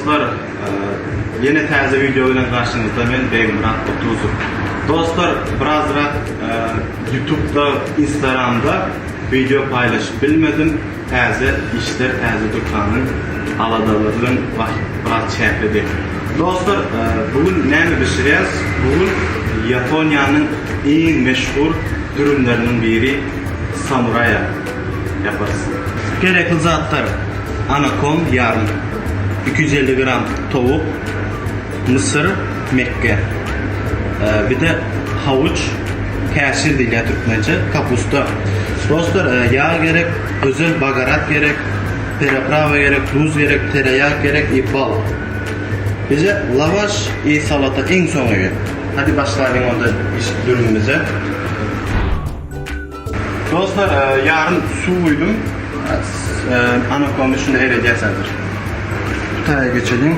Dostlar, yine təzə video ile karşınızda ben Begmyrat Otuzov. Dostlar, birazcık YouTube'da, Instagram'da video paylaşıp bilmedim. Təzə işler, təzə dükkanın aladalarının biraz çəpidi. Dostlar, bugün ne pişireceğiz? Bugün Ýaponiýanyň en meşhur dürümlerinden biri samuraya yaparız. Gerekli zatlar: anakomyn yarım, 250 gram towuk, mısır, Mekke, bir de havuç, kasir değil ya Türkmence, kapusta. Dostlar, yağ gerek, özel bagarat gerek, periprava gerek, tuz gerek, tereyağı gerek, bal. Bize lavaş, salata en sona gel. Hadi başlayalım onda dürümümüze. Dostlar, yarın su koydum. Anakomyn şunu eriyeceğiz hazır. Taya geçelim.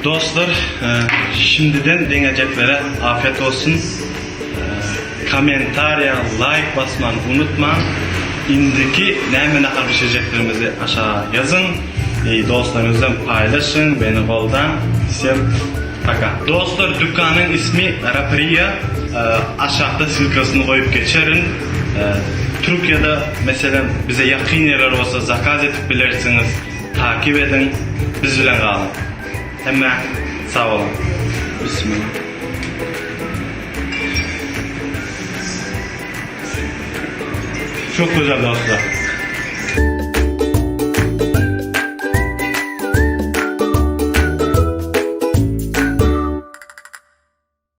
Dostlar, Şimdiden deneyeceklere afiyet olsun. Komentarya, like basmanı unutma. İndiki näme nahar pişireceklerimizi aşağı yazın. Dostlarınızdan paylaşın. Beni koldan. Всем пока. Dostlar, dükkanın ismi Resptler. Aşağıda silkasını koyup geçerin. Türkiye'de mesela bize yakın yerler olsa zakaz edip bilirsiniz. Takip edin. Biz bilen kalın. Hemen sağ olun. Bismillah. Çok güzel dostlar.